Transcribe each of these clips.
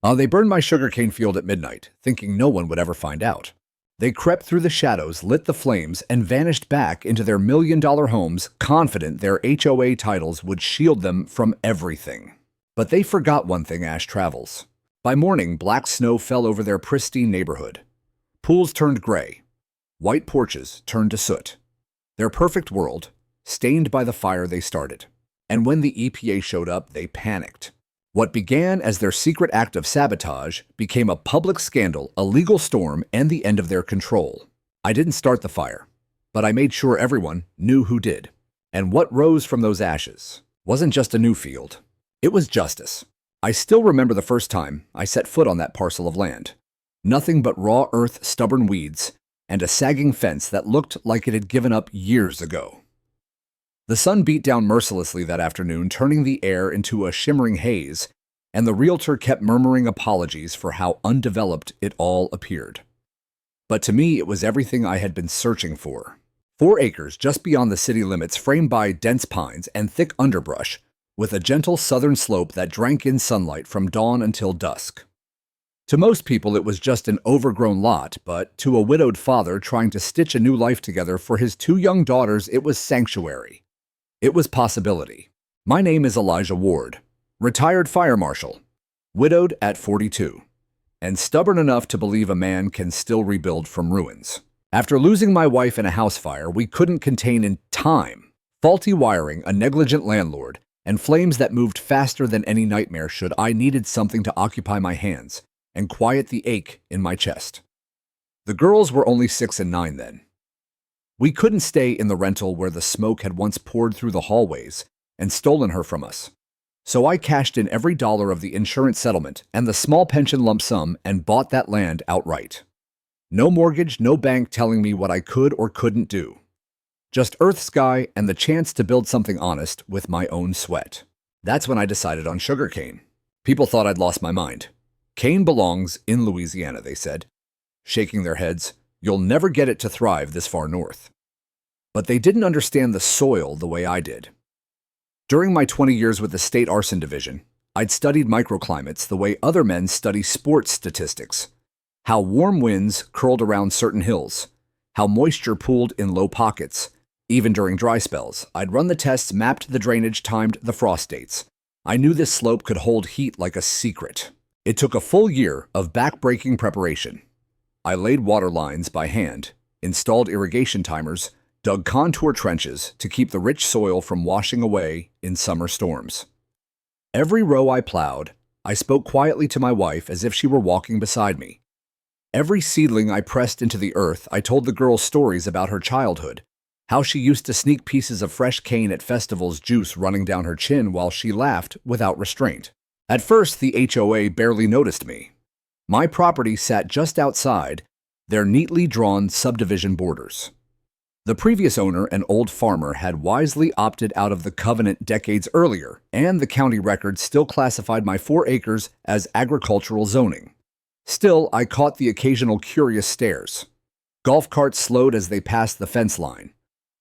They burned my sugarcane field at midnight, thinking no one would ever find out. They crept through the shadows, lit the flames, and vanished back into their million-dollar homes, confident their HOA titles would shield them from everything. But they forgot one thing Ash travels. By morning, black snow fell over their pristine neighborhood. Pools turned gray. White porches turned to soot. Their perfect world, stained by the fire they started. And when the EPA showed up, they panicked. What began as their secret act of sabotage became a public scandal, a legal storm, and the end of their control. I didn't start the fire, but I made sure everyone knew who did. And what rose from those ashes wasn't just a new field. It was justice. I still remember the first time I set foot on that parcel of land. Nothing but raw earth, stubborn weeds, and a sagging fence that looked like it had given up years ago. The sun beat down mercilessly that afternoon, turning the air into a shimmering haze, and the realtor kept murmuring apologies for how undeveloped it all appeared. But to me, it was everything I had been searching for. 4 acres just beyond the city limits, framed by dense pines and thick underbrush, with a gentle southern slope that drank in sunlight from dawn until dusk. To most people, it was just an overgrown lot, but to a widowed father trying to stitch a new life together for his 2 young daughters, it was sanctuary. It was possibility. My name is Elijah Ward, retired fire marshal, widowed at 42, and stubborn enough to believe a man can still rebuild from ruins. After losing my wife in a house fire we couldn't contain in time, faulty wiring, a negligent landlord, and flames that moved faster than any nightmare should, I needed something to occupy my hands and quiet the ache in my chest. The girls were only 6 and 9 then. We couldn't stay in the rental where the smoke had once poured through the hallways and stolen her from us. So I cashed in every dollar of the insurance settlement and the small pension lump sum and bought that land outright. No mortgage, no bank telling me what I could or couldn't do. Just earth, sky, and the chance to build something honest with my own sweat. That's when I decided on sugarcane. People thought I'd lost my mind. Cane belongs in Louisiana, they said, shaking their heads. You'll never get it to thrive this far north. But they didn't understand the soil the way I did. During my 20 years with the State Arson Division, I'd studied microclimates the way other men study sports statistics. How warm winds curled around certain hills, how moisture pooled in low pockets. Even during dry spells, I'd run the tests, mapped the drainage, timed the frost dates. I knew this slope could hold heat like a secret. It took a full year of back-breaking preparation. I laid water lines by hand, installed irrigation timers, dug contour trenches to keep the rich soil from washing away in summer storms. Every row I plowed, I spoke quietly to my wife as if she were walking beside me. Every seedling I pressed into the earth, I told the girl stories about her childhood, how she used to sneak pieces of fresh cane at festivals, juice running down her chin while she laughed without restraint. At first, the HOA barely noticed me. My property sat just outside their neatly drawn subdivision borders. The previous owner, an old farmer, had wisely opted out of the covenant decades earlier, and the county record still classified my 4 acres as agricultural zoning. Still, I caught the occasional curious stares. Golf carts slowed as they passed the fence line.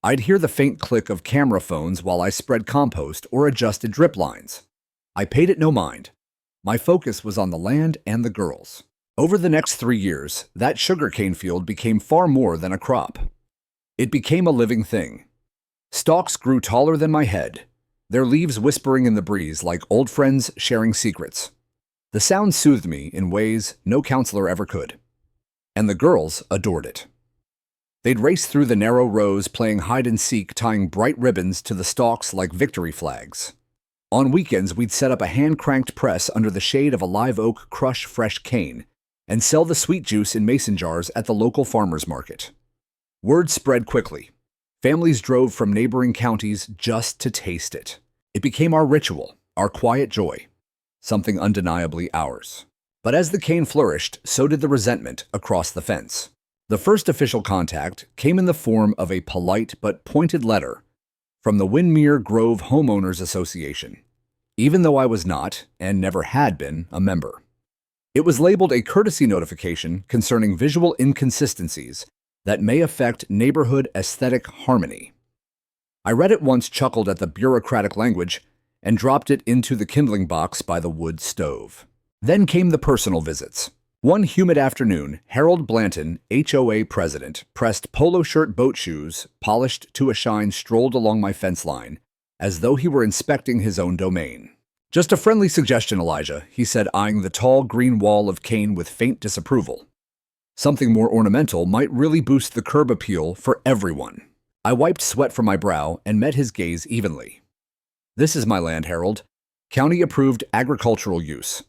I'd hear the faint click of camera phones while I spread compost or adjusted drip lines. I paid it no mind. My focus was on the land and the girls. Over the next 3 years, that sugarcane field became far more than a crop. It became a living thing. Stalks grew taller than my head, their leaves whispering in the breeze like old friends sharing secrets. The sound soothed me in ways no counselor ever could. And the girls adored it. They'd race through the narrow rows playing hide-and-seek, tying bright ribbons to the stalks like victory flags. On weekends, we'd set up a hand-cranked press under the shade of a live oak, crush fresh cane, and sell the sweet juice in mason jars at the local farmer's market. Word spread quickly. Families drove from neighboring counties just to taste it. It became our ritual, our quiet joy, something undeniably ours. But as the cane flourished, so did the resentment across the fence. The first official contact came in the form of a polite but pointed letter from the Windmere Grove Homeowners Association, even though I was not, and never had been, a member. It was labeled a courtesy notification concerning visual inconsistencies that may affect neighborhood aesthetic harmony. I read it once, chuckled at the bureaucratic language, and dropped it into the kindling box by the wood stove. Then came the personal visits. One humid afternoon, Harold Blanton, HOA president, pressed polo shirt boat shoes, polished to a shine, strolled along my fence line, as though he were inspecting his own domain. "Just a friendly suggestion, Elijah," he said, eyeing the tall green wall of cane with faint disapproval. "Something more ornamental might really boost the curb appeal for everyone." I wiped sweat from my brow and met his gaze evenly. "This is my land, Harold. County-approved agricultural use.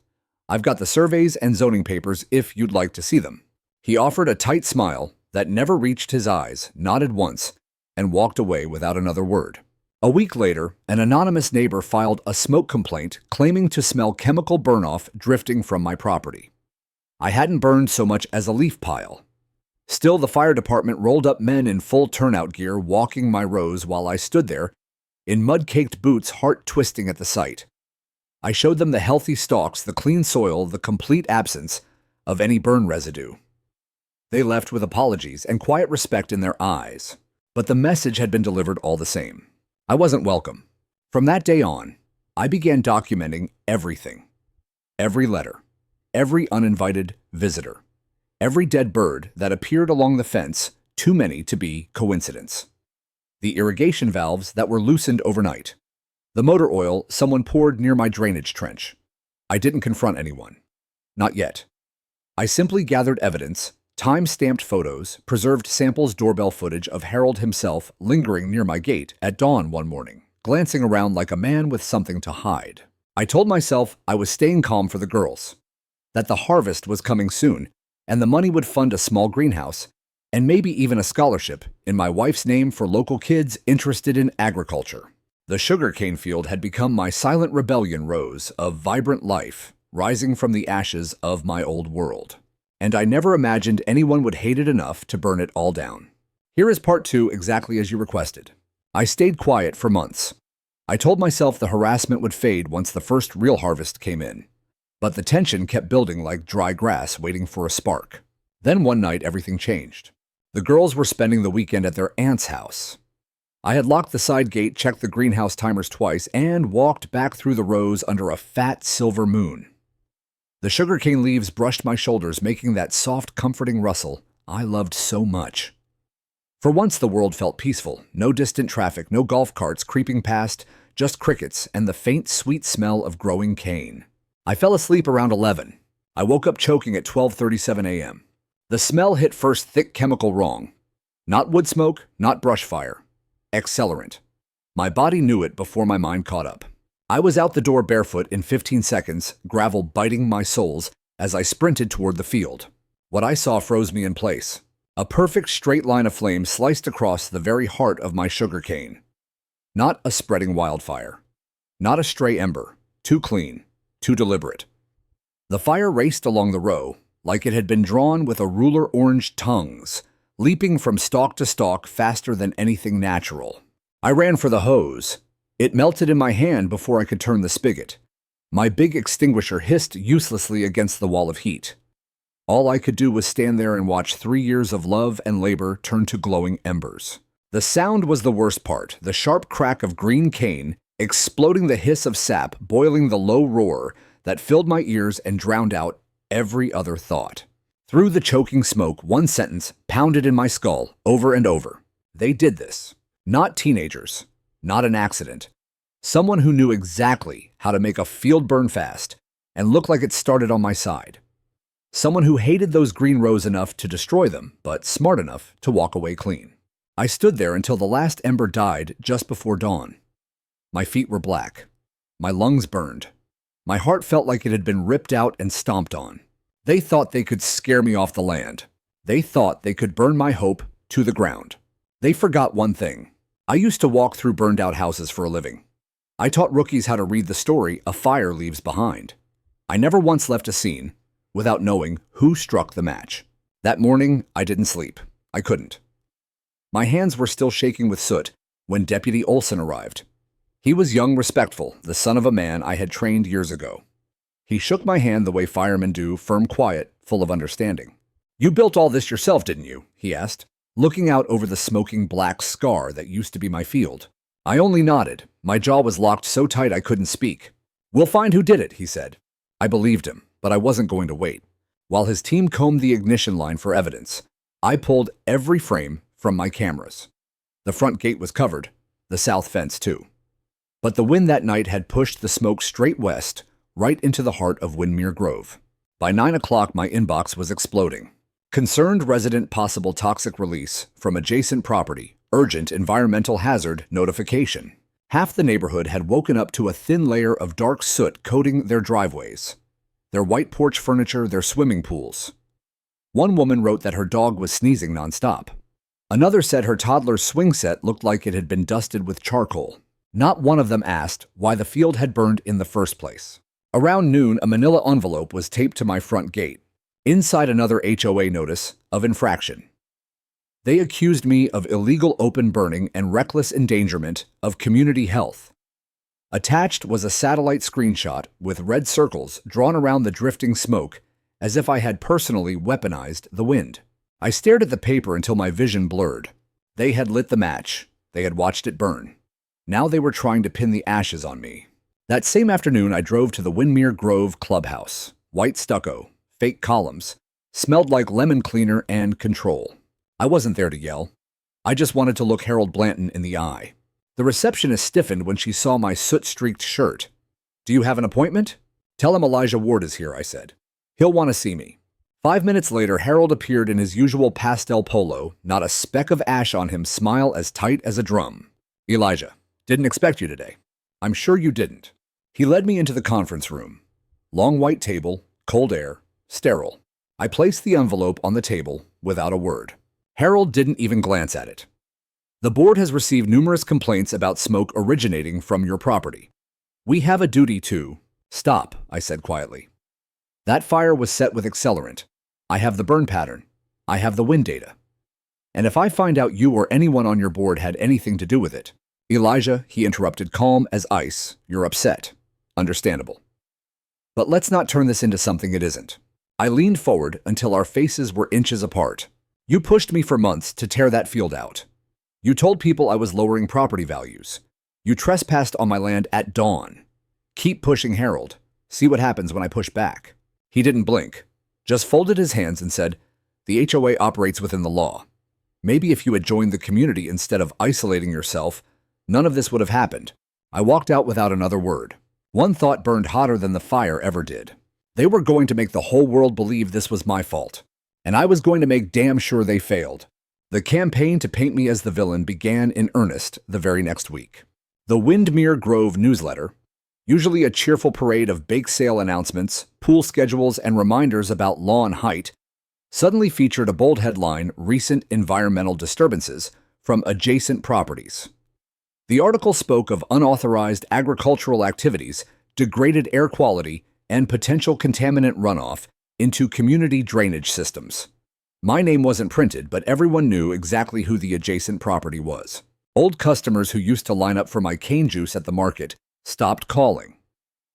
I've got the surveys and zoning papers if you'd like to see them." He offered a tight smile that never reached his eyes, nodded once, and walked away without another word. A week later, an anonymous neighbor filed a smoke complaint claiming to smell chemical burn-off drifting from my property. I hadn't burned so much as a leaf pile. Still, the fire department rolled up men in full turnout gear walking my rows while I stood there, in mud-caked boots, heart twisting at the sight. I showed them the healthy stalks, the clean soil, the complete absence of any burn residue. They left with apologies and quiet respect in their eyes, but the message had been delivered all the same. I wasn't welcome. From that day on, I began documenting everything. Every letter, every uninvited visitor, every dead bird that appeared along the fence, too many to be coincidence. The irrigation valves that were loosened overnight. The motor oil someone poured near my drainage trench. I didn't confront anyone. Not yet. I simply gathered evidence, time-stamped photos, preserved samples, doorbell footage of Harold himself lingering near my gate at dawn one morning, glancing around like a man with something to hide. I told myself I was staying calm for the girls, that the harvest was coming soon, and the money would fund a small greenhouse, and maybe even a scholarship in my wife's name for local kids interested in agriculture. The sugarcane field had become my silent rebellion rose of vibrant life, rising from the ashes of my old world. And I never imagined anyone would hate it enough to burn it all down. Here is part 2, exactly as you requested. I stayed quiet for months. I told myself the harassment would fade once the first real harvest came in. But the tension kept building like dry grass waiting for a spark. Then one night everything changed. The girls were spending the weekend at their aunt's house. I had locked the side gate, checked the greenhouse timers twice, and walked back through the rows under a fat silver moon. The sugarcane leaves brushed my shoulders, making that soft, comforting rustle I loved so much. For once the world felt peaceful. No distant traffic, no golf carts creeping past, just crickets and the faint, sweet smell of growing cane. I fell asleep around 11. I woke up choking at 12:37 a.m. The smell hit first, thick chemical wrong. Not wood smoke, not brush fire. Accelerant. My body knew it before my mind caught up. I was out the door barefoot in 15 seconds, gravel biting my soles as I sprinted toward the field. What I saw froze me in place. A perfect straight line of flame sliced across the very heart of my sugarcane. Not a spreading wildfire. Not a stray ember. Too clean. Too deliberate. The fire raced along the row like it had been drawn with a ruler-orange tongues, leaping from stalk to stalk faster than anything natural. I ran for the hose. It melted in my hand before I could turn the spigot. My big extinguisher hissed uselessly against the wall of heat. All I could do was stand there and watch 3 years of love and labor turn to glowing embers. The sound was the worst part, the sharp crack of green cane, exploding, the hiss of sap, boiling, the low roar that filled my ears and drowned out every other thought. Through the choking smoke, one sentence pounded in my skull over and over. They did this. Not teenagers. Not an accident. Someone who knew exactly how to make a field burn fast and look like it started on my side. Someone who hated those green rows enough to destroy them, but smart enough to walk away clean. I stood there until the last ember died just before dawn. My feet were black. My lungs burned. My heart felt like it had been ripped out and stomped on. They thought they could scare me off the land. They thought they could burn my hope to the ground. They forgot one thing. I used to walk through burned-out houses for a living. I taught rookies how to read the story a fire leaves behind. I never once left a scene without knowing who struck the match. That morning, I didn't sleep. I couldn't. My hands were still shaking with soot when Deputy Olson arrived. He was young, respectful, the son of a man I had trained years ago. He shook my hand the way firemen do, firm, quiet, full of understanding. "You built all this yourself, didn't you?" he asked, looking out over the smoking black scar that used to be my field. I only nodded. My jaw was locked so tight I couldn't speak. "We'll find who did it," he said. I believed him. but I wasn't going to wait. While his team combed the ignition line for evidence, I pulled every frame from my cameras. The front gate was covered, the south fence too. But the wind that night had pushed the smoke straight west, right into the heart of Windmere Grove. By 9 o'clock, my inbox was exploding. Concerned resident possible toxic release from adjacent property, urgent environmental hazard notification. Half the neighborhood had woken up to a thin layer of dark soot coating their driveways, their white porch furniture, their swimming pools. One woman wrote that her dog was sneezing nonstop. Another said her toddler's swing set looked like it had been dusted with charcoal. Not one of them asked why the field had burned in the first place. Around noon, a manila envelope was taped to my front gate. Inside, another HOA notice of infraction. They accused me of illegal open burning and reckless endangerment of community health. Attached was a satellite screenshot with red circles drawn around the drifting smoke, as if I had personally weaponized the wind. I stared at the paper until my vision blurred. They had lit the match. They had watched it burn. Now they were trying to pin the ashes on me. That same afternoon, I drove to the Windmere Grove clubhouse. White stucco, fake columns, smelled like lemon cleaner and control. I wasn't there to yell. I just wanted to look Harold Blanton in the eye. The receptionist stiffened when she saw my soot-streaked shirt. "Do you have an appointment?" "Tell him Elijah Ward is here," I said. "He'll want to see me." 5 minutes later, Harold appeared in his usual pastel polo, not a speck of ash on him, smile as tight as a drum. "Elijah, didn't expect you today." "I'm sure you didn't." He led me into the conference room. Long white table, cold air, sterile. I placed the envelope on the table without a word. Harold didn't even glance at it. "The board has received numerous complaints about smoke originating from your property. We have a duty to—" "Stop," I said quietly. "That fire was set with accelerant. I have the burn pattern. I have the wind data. And if I find out you or anyone on your board had anything to do with it—" "Elijah," he interrupted, calm as ice, "you're upset. Understandable. But let's not turn this into something it isn't." I leaned forward until our faces were inches apart. "You pushed me for months to tear that field out. You told people I was lowering property values. You trespassed on my land at dawn. Keep pushing, Harold. See what happens when I push back." He didn't blink, just folded his hands and said, "The HOA operates within the law. Maybe if you had joined the community instead of isolating yourself, none of this would have happened." I walked out without another word. One thought burned hotter than the fire ever did. They were going to make the whole world believe this was my fault, and I was going to make damn sure they failed. The campaign to paint me as the villain began in earnest the very next week. The Windmere Grove newsletter, usually a cheerful parade of bake sale announcements, pool schedules, and reminders about lawn height, suddenly featured a bold headline, "Recent environmental disturbances from adjacent properties." The article spoke of unauthorized agricultural activities, degraded air quality, and potential contaminant runoff into community drainage systems. My name wasn't printed, but everyone knew exactly who the adjacent property was. Old customers who used to line up for my cane juice at the market stopped calling.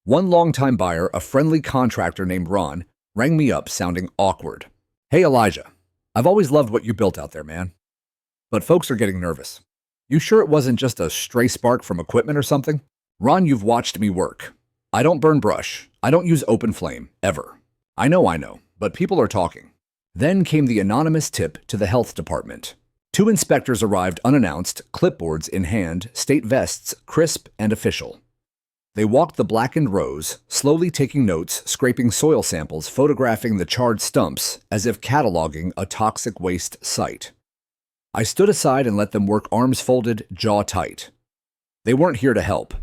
One longtime buyer, a friendly contractor named Ron, rang me up sounding awkward. "Hey, Elijah, I've always loved what you built out there, man. But folks are getting nervous. You sure it wasn't just a stray spark from equipment or something? Ron, you've watched me work. I don't burn brush. I don't use open flame, ever. I know, but people are talking." Then came the anonymous tip to the health department. 2 inspectors arrived unannounced, clipboards in hand, state vests crisp and official. They walked the blackened rows, slowly taking notes, scraping soil samples, photographing the charred stumps as if cataloging a toxic waste site. I stood aside and let them work, arms folded, jaw tight. They weren't here to help.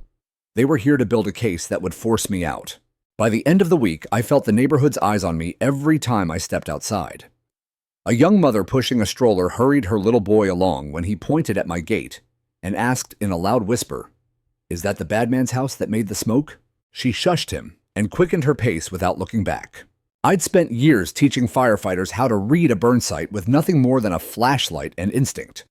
They were here to build a case that would force me out. By the end of the week, I felt the neighborhood's eyes on me every time I stepped outside. A young mother pushing a stroller hurried her little boy along when he pointed at my gate and asked in a loud whisper, "Is that the bad man's house that made the smoke?" She shushed him and quickened her pace without looking back. I'd spent years teaching firefighters how to read a burn site with nothing more than a flashlight and instinct.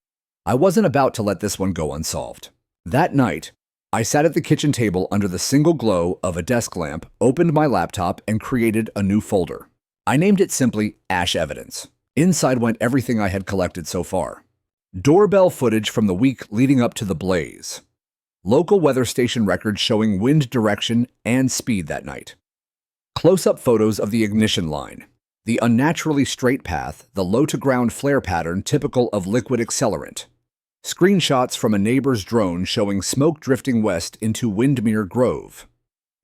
I wasn't about to let this one go unsolved. That night, I sat at the kitchen table under the single glow of a desk lamp, opened my laptop, and created a new folder. I named it simply Ash Evidence. Inside went everything I had collected so far. Doorbell footage from the week leading up to the blaze. Local weather station records showing wind direction and speed that night. Close-up photos of the ignition line. The unnaturally straight path, the low-to-ground flare pattern typical of liquid accelerant. Screenshots from a neighbor's drone showing smoke drifting west into Windermere Grove.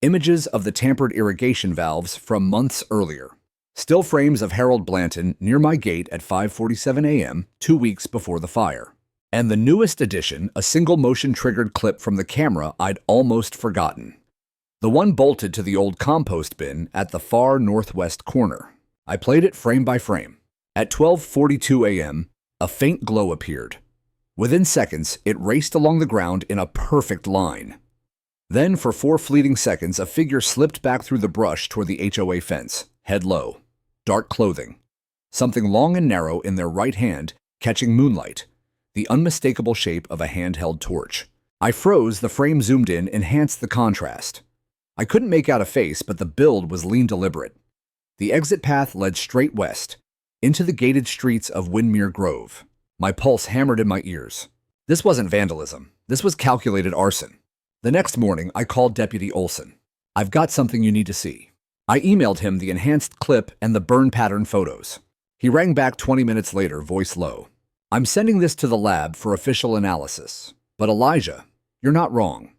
Images of the tampered irrigation valves from months earlier. Still frames of Harold Blanton near my gate at 5:47 a.m., 2 weeks before the fire. And the newest addition, a single motion-triggered clip from the camera I'd almost forgotten. The one bolted to the old compost bin at the far northwest corner. I played it frame by frame. At 12:42 a.m., a faint glow appeared. Within seconds, it raced along the ground in a perfect line. Then, for 4 fleeting seconds, a figure slipped back through the brush toward the HOA fence, head low. Dark clothing. Something long and narrow in their right hand, catching moonlight. The unmistakable shape of a handheld torch. I froze, the frame zoomed in, enhanced the contrast. I couldn't make out a face, but the build was lean deliberate. The exit path led straight west, into the gated streets of Windermere Grove. My pulse hammered in my ears. This wasn't vandalism. This was calculated arson. The next morning, I called Deputy Olson. "I've got something you need to see." I emailed him the enhanced clip and the burn pattern photos. He rang back 20 minutes later, voice low. "I'm sending this to the lab for official analysis. But Elijah, you're not wrong.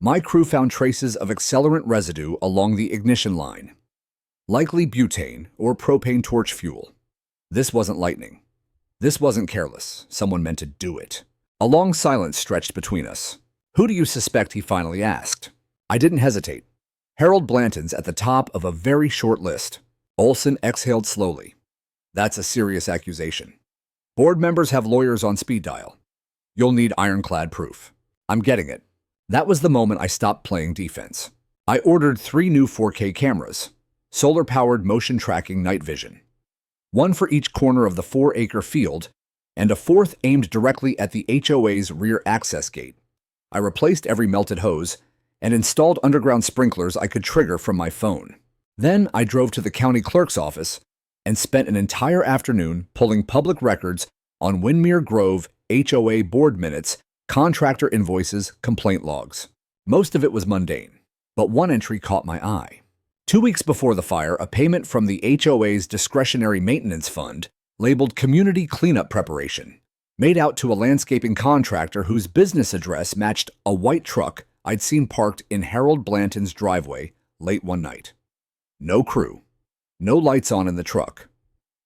My crew found traces of accelerant residue along the ignition line. Likely butane or propane torch fuel. This wasn't lightning. This wasn't careless. Someone meant to do it." A long silence stretched between us. "Who do you suspect?" he finally asked. I didn't hesitate. Harold Blanton's at the top of a very short list. Olson exhaled slowly. "That's a serious accusation. Board members have lawyers on speed dial. You'll need ironclad proof." "I'm getting it." That was the moment I stopped playing defense. I ordered 3 new 4K cameras, solar-powered motion tracking night vision. 1 for each corner of the 4-acre field, and a 4th aimed directly at the HOA's rear access gate. I replaced every melted hose and installed underground sprinklers I could trigger from my phone. Then I drove to the county clerk's office and spent an entire afternoon pulling public records on Windermere Grove HOA board minutes, contractor invoices, complaint logs. Most of it was mundane, but one entry caught my eye. 2 weeks before the fire, a payment from the HOA's discretionary maintenance fund, labeled Community Cleanup Preparation, made out to a landscaping contractor whose business address matched a white truck I'd seen parked in Harold Blanton's driveway late one night. No crew, no lights on in the truck,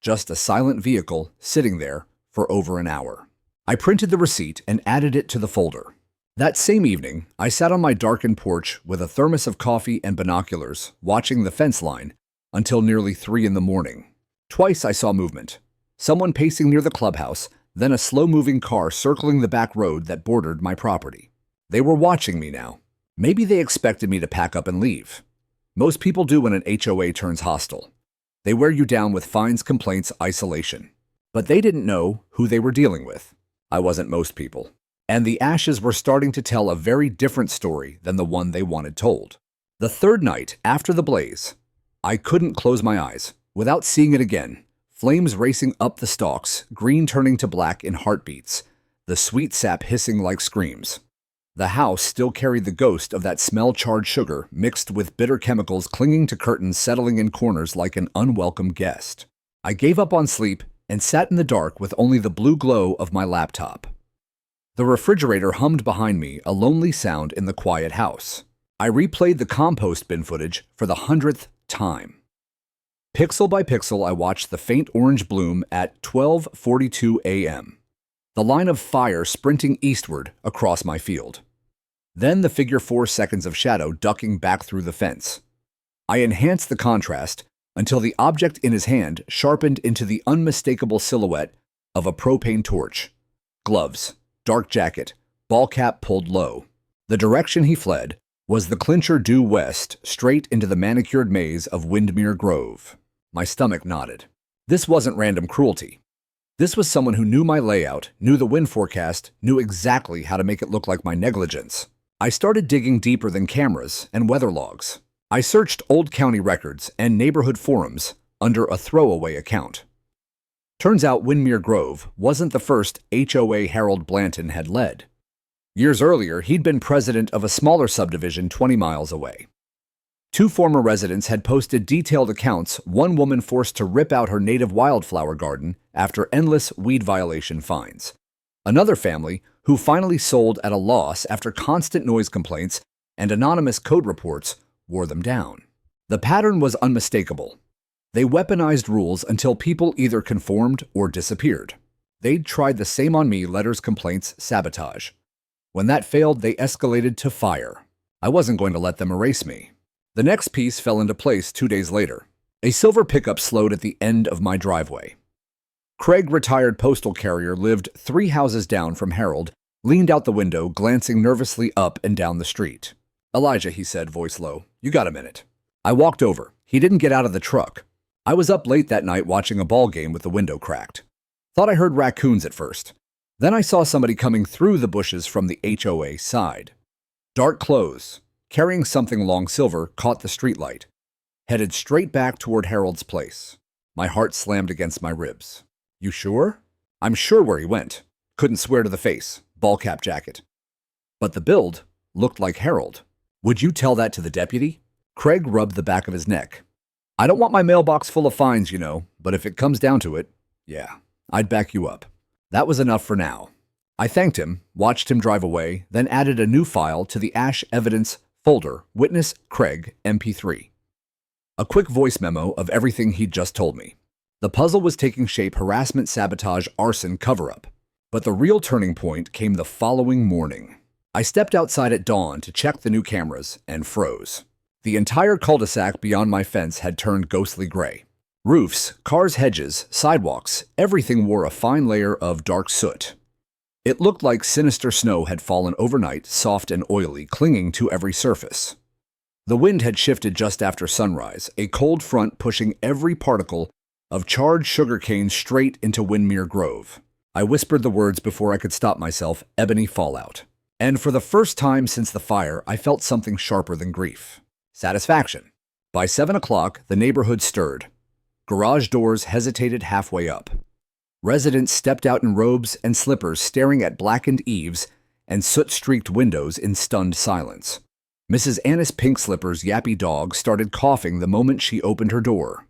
just a silent vehicle sitting there for over an hour. I printed the receipt and added it to the folder. That same evening, I sat on my darkened porch with a thermos of coffee and binoculars, watching the fence line until nearly 3 in the morning. Twice I saw movement. Someone pacing near the clubhouse, then a slow-moving car circling the back road that bordered my property. They were watching me now. Maybe they expected me to pack up and leave. Most people do when an HOA turns hostile. They wear you down with fines, complaints, isolation. But they didn't know who they were dealing with. I wasn't most people. And the ashes were starting to tell a very different story than the one they wanted told. The 3rd night after the blaze, I couldn't close my eyes without seeing it again. Flames racing up the stalks, green turning to black in heartbeats, the sweet sap hissing like screams. The house still carried the ghost of that smell-charred sugar mixed with bitter chemicals clinging to curtains, settling in corners like an unwelcome guest. I gave up on sleep and sat in the dark with only the blue glow of my laptop. The refrigerator hummed behind me, a lonely sound in the quiet house. I replayed the compost bin footage for the 100th time. Pixel by pixel, I watched the faint orange bloom at 12:42 a.m. The line of fire sprinting eastward across my field. Then the figure 4 seconds of shadow ducking back through the fence. I enhanced the contrast until the object in his hand sharpened into the unmistakable silhouette of a propane torch. Gloves, dark jacket, ball cap pulled low. The direction he fled was the clincher due west, straight into the manicured maze of Windermere Grove. My stomach nodded. This wasn't random cruelty. This was someone who knew my layout, knew the wind forecast, knew exactly how to make it look like my negligence. I started digging deeper than cameras and weather logs. I searched old county records and neighborhood forums under a throwaway account. Turns out Windermere Grove wasn't the first HOA Harold Blanton had led. Years earlier, he'd been president of a smaller subdivision 20 miles away. Two former residents had posted detailed accounts, one woman forced to rip out her native wildflower garden after endless weed violation fines. Another family who finally sold at a loss after constant noise complaints and anonymous code reports wore them down. The pattern was unmistakable. They weaponized rules until people either conformed or disappeared. They'd tried the same on me: letters, complaints, sabotage. When that failed, they escalated to fire. I wasn't going to let them erase me. The next piece fell into place 2 days later. A silver pickup slowed at the end of my driveway. Craig, retired postal carrier, lived 3 houses down from Harold, leaned out the window, glancing nervously up and down the street. "Elijah," he said, voice low, "you got a minute?" I walked over. He didn't get out of the truck. I was up late that night watching a ball game with the window cracked. Thought I heard raccoons at first. Then I saw somebody coming through the bushes from the HOA side. Dark clothes, carrying something long silver, caught the streetlight. Headed straight back toward Harold's place. My heart slammed against my ribs. "You sure?" "I'm sure where he went. Couldn't swear to the face. Ball cap jacket." But the build looked like Harold. "Would you tell that to the deputy?" Craig rubbed the back of his neck. "I don't want my mailbox full of fines, but if it comes down to it, yeah, I'd back you up." That was enough for now. I thanked him, watched him drive away, then added a new file to the Ash Evidence folder, Witness Craig MP3. A quick voice memo of everything he'd just told me. The puzzle was taking shape: harassment, sabotage, arson, cover-up. But the real turning point came the following morning. I stepped outside at dawn to check the new cameras and froze. The entire cul-de-sac beyond my fence had turned ghostly gray. Roofs, cars, hedges, sidewalks, everything wore a fine layer of dark soot. It looked like sinister snow had fallen overnight, soft and oily, clinging to every surface. The wind had shifted just after sunrise, a cold front pushing every particle of charred sugarcane straight into Windmere Grove. I whispered the words before I could stop myself: ebony fallout. And for the first time since the fire, I felt something sharper than grief: satisfaction. By 7 o'clock, the neighborhood stirred. Garage doors hesitated halfway up. Residents stepped out in robes and slippers, staring at blackened eaves and soot-streaked windows in stunned silence. Mrs. Annis Pink Slipper's yappy dog started coughing the moment she opened her door.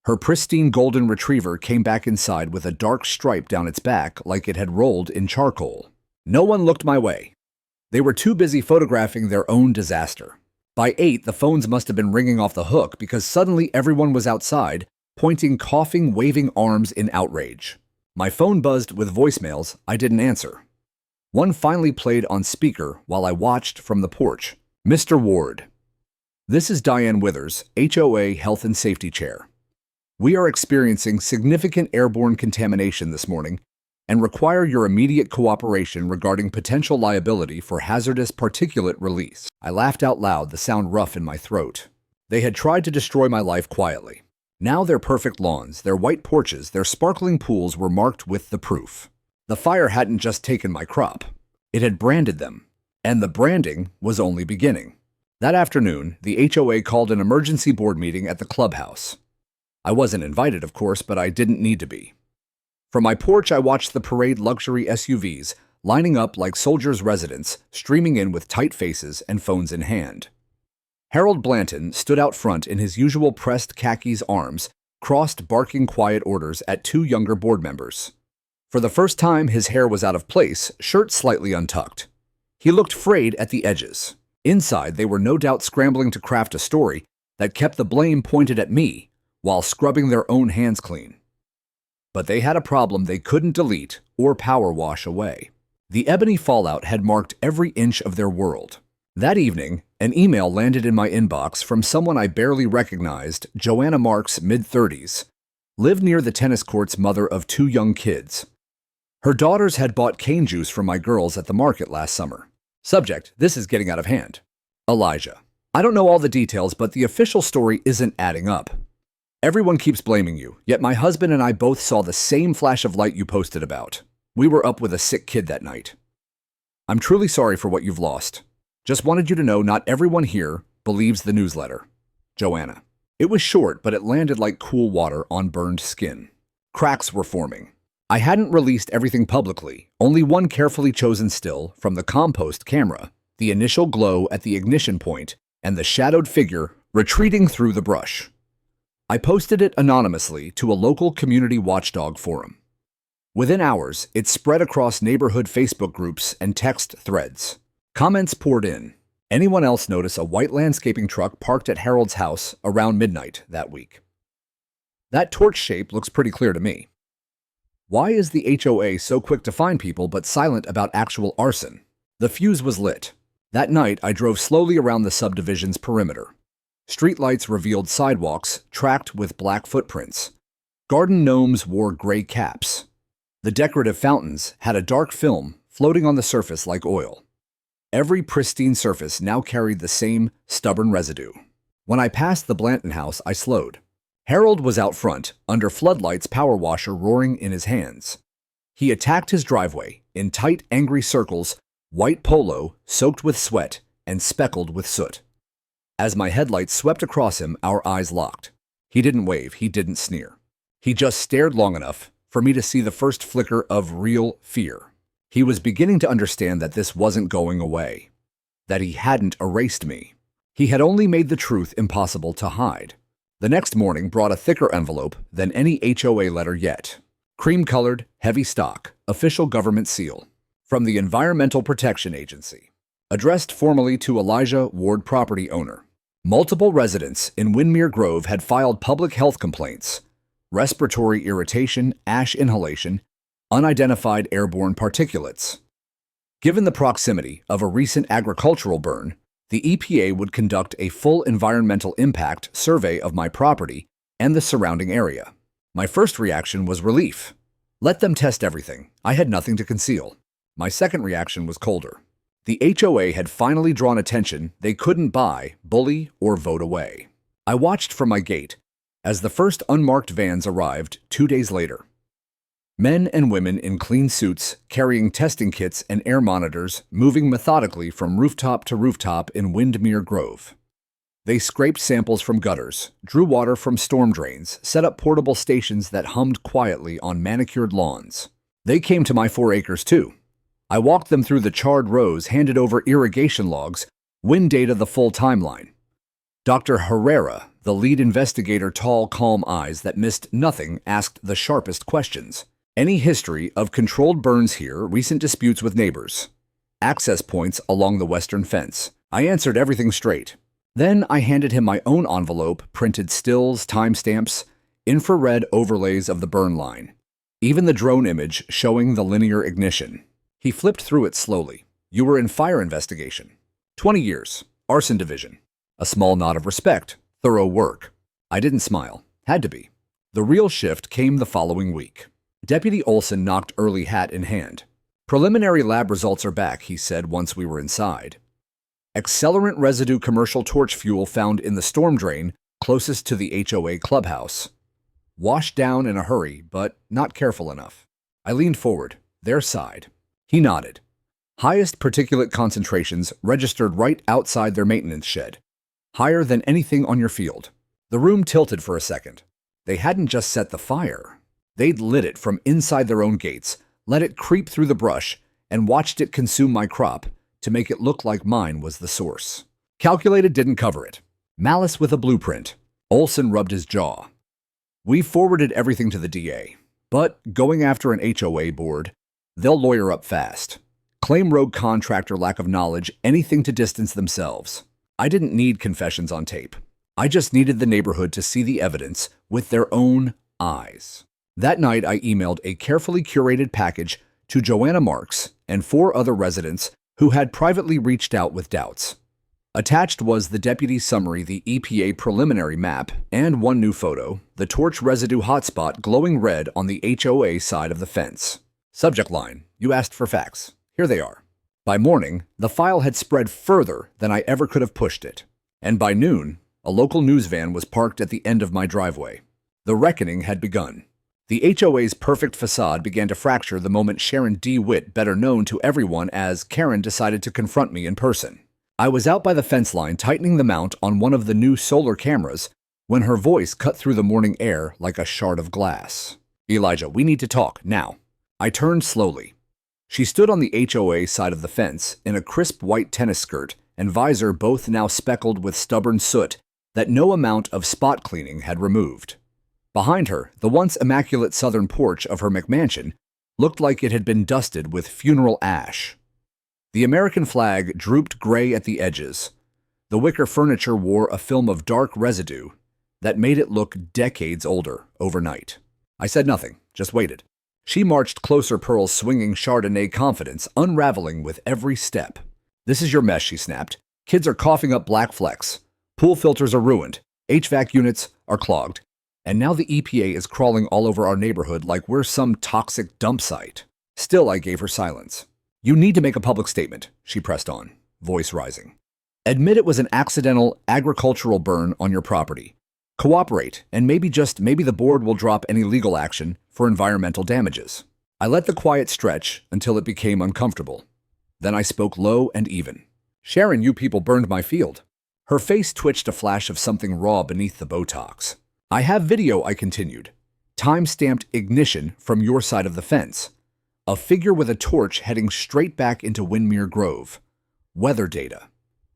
Her pristine golden retriever came back inside with a dark stripe down its back like it had rolled in charcoal. No one looked my way. They were too busy photographing their own disaster. By 8, the phones must have been ringing off the hook because suddenly everyone was outside, pointing coughing, waving arms in outrage. My phone buzzed with voicemails I didn't answer. One finally played on speaker while I watched from the porch. "Mr. Ward, this is Diane Withers, HOA Health and Safety Chair. We are experiencing significant airborne contamination this morning and require your immediate cooperation regarding potential liability for hazardous particulate release." I laughed out loud, the sound rough in my throat. They had tried to destroy my life quietly. Now their perfect lawns, their white porches, their sparkling pools were marked with the proof. The fire hadn't just taken my crop. It had branded them. And the branding was only beginning. That afternoon, the HOA called an emergency board meeting at the clubhouse. I wasn't invited, of course, but I didn't need to be. From my porch, I watched the parade luxury SUVs lining up like soldiers' residents, streaming in with tight faces and phones in hand. Harold Blanton stood out front in his usual pressed khakis, arms crossed, barking quiet orders at 2 younger board members. For the first time, his hair was out of place, shirt slightly untucked. He looked frayed at the edges. Inside, they were no doubt scrambling to craft a story that kept the blame pointed at me while scrubbing their own hands clean. But they had a problem they couldn't delete or power wash away. The ebony fallout had marked every inch of their world. That evening, an email landed in my inbox from someone I barely recognized. Joanna Marks, mid-30s, lived near the tennis courts, mother of 2 young kids. Her daughters had bought cane juice from my girls at the market last summer. Subject: this is getting out of hand. Elijah: I don't know all the details, but the official story isn't adding up. Everyone keeps blaming you, yet my husband and I both saw the same flash of light you posted about. We were up with a sick kid that night. I'm truly sorry for what you've lost. Just wanted you to know not everyone here believes the newsletter. Joanna. It was short, but it landed like cool water on burned skin. Cracks were forming. I hadn't released everything publicly, only one carefully chosen still from the compost camera, the initial glow at the ignition point, and the shadowed figure Retreating through the brush. I posted it anonymously to a local community watchdog forum. Within hours, it spread across neighborhood Facebook groups and text threads. Comments poured in. Anyone else notice a white landscaping truck parked at Harold's house around midnight that week? That torch shape looks pretty clear to me. Why is the HOA so quick to find people but silent about actual arson? The fuse was lit. That night, I drove slowly around the subdivision's perimeter. Streetlights revealed sidewalks tracked with black footprints. Garden gnomes wore gray caps. The decorative fountains had a dark film floating on the surface like oil. Every pristine surface now carried the same stubborn residue. When I passed the Blanton house, I slowed. Harold was out front, under floodlights, power washer roaring in his hands. He attacked his driveway in tight, angry circles, white polo soaked with sweat and speckled with soot. As my headlights swept across him, our eyes locked. He didn't wave, he didn't sneer. He just stared long enough for me to see the first flicker of real fear. He was beginning to understand that this wasn't going away, that he hadn't erased me. He had only made the truth impossible to hide. The next morning brought a thicker envelope than any HOA letter yet. Cream-colored, heavy stock, official government seal. From the Environmental Protection Agency. Addressed formally to Elijah Ward, property owner. Multiple residents in Windmere Grove had filed public health complaints. Respiratory irritation, ash inhalation, unidentified airborne particulates. Given the proximity of a recent agricultural burn, the EPA would conduct a full environmental impact survey of my property and the surrounding area. My first reaction was relief. Let them test everything. I had nothing to conceal. My second reaction was colder. The HOA had finally drawn attention they couldn't buy, bully, or vote away. I watched from my gate as the first unmarked vans arrived 2 days later. Men and women in clean suits, carrying testing kits and air monitors, moving methodically from rooftop to rooftop in Windmere Grove. They scraped samples from gutters, drew water from storm drains, set up portable stations that hummed quietly on manicured lawns. They came to my 4 acres too. I walked them through the charred rows, handed over irrigation logs, wind data, the full timeline. Dr. Herrera, the lead investigator, tall, calm eyes that missed nothing, asked the sharpest questions. Any history of controlled burns here, recent disputes with neighbors, access points along the western fence. I answered everything straight. Then I handed him my own envelope, printed stills, timestamps, infrared overlays of the burn line, even the drone image showing the linear ignition. He flipped through it slowly. You were in fire investigation. 20 years. Arson division. A small nod of respect. Thorough work. I didn't smile. Had to be. The real shift came the following week. Deputy Olson knocked early, hat in hand. Preliminary lab results are back, he said once we were inside. Accelerant residue, commercial torch fuel found in the storm drain closest to the HOA clubhouse. Washed down in a hurry, but not careful enough. I leaned forward, their side. He nodded. Highest particulate concentrations registered right outside their maintenance shed. Higher than anything on your field. The room tilted for a second. They hadn't just set the fire. They'd lit it from inside their own gates, let it creep through the brush, and watched it consume my crop to make it look like mine was the source. Calculated didn't cover it. Malice with a blueprint. Olson rubbed his jaw. We forwarded everything to the DA, but going after an HOA board, they'll lawyer up fast. Claim rogue contractor, lack of knowledge, anything to distance themselves. I didn't need confessions on tape. I just needed the neighborhood to see the evidence with their own eyes. That night, I emailed a carefully curated package to Joanna Marks and 4 other residents who had privately reached out with doubts. Attached was the deputy's summary, the EPA preliminary map, and one new photo, the torch residue hotspot glowing red on the HOA side of the fence. Subject line, you asked for facts. Here they are. By morning, the file had spread further than I ever could have pushed it. And by noon, a local news van was parked at the end of my driveway. The reckoning had begun. The HOA's perfect facade began to fracture the moment Sharon D. Witt, better known to everyone as Karen, decided to confront me in person. I was out by the fence line tightening the mount on one of the new solar cameras when her voice cut through the morning air like a shard of glass. Elijah, we need to talk, now. I turned slowly. She stood on the HOA side of the fence in a crisp white tennis skirt and visor, both now speckled with stubborn soot that no amount of spot cleaning had removed. Behind her, the once immaculate southern porch of her McMansion looked like it had been dusted with funeral ash. The American flag drooped gray at the edges. The wicker furniture wore a film of dark residue that made it look decades older overnight. I said nothing, just waited. She marched closer, Pearl's swinging Chardonnay confidence unraveling with every step. "This is your mess," she snapped. "Kids are coughing up black flecks. Pool filters are ruined. HVAC units are clogged. And now the EPA is crawling all over our neighborhood like we're some toxic dump site." Still, I gave her silence. "You need to make a public statement," she pressed on, voice rising. "Admit it was an accidental agricultural burn on your property. Cooperate, and maybe the board will drop any legal action for environmental damages." I let the quiet stretch until it became uncomfortable. Then I spoke low and even. "Sharon, you people burned my field." Her face twitched a flash of something raw beneath the Botox. "I have video," I continued. "Time-stamped ignition from your side of the fence. A figure with a torch heading straight back into Windmere Grove. Weather data.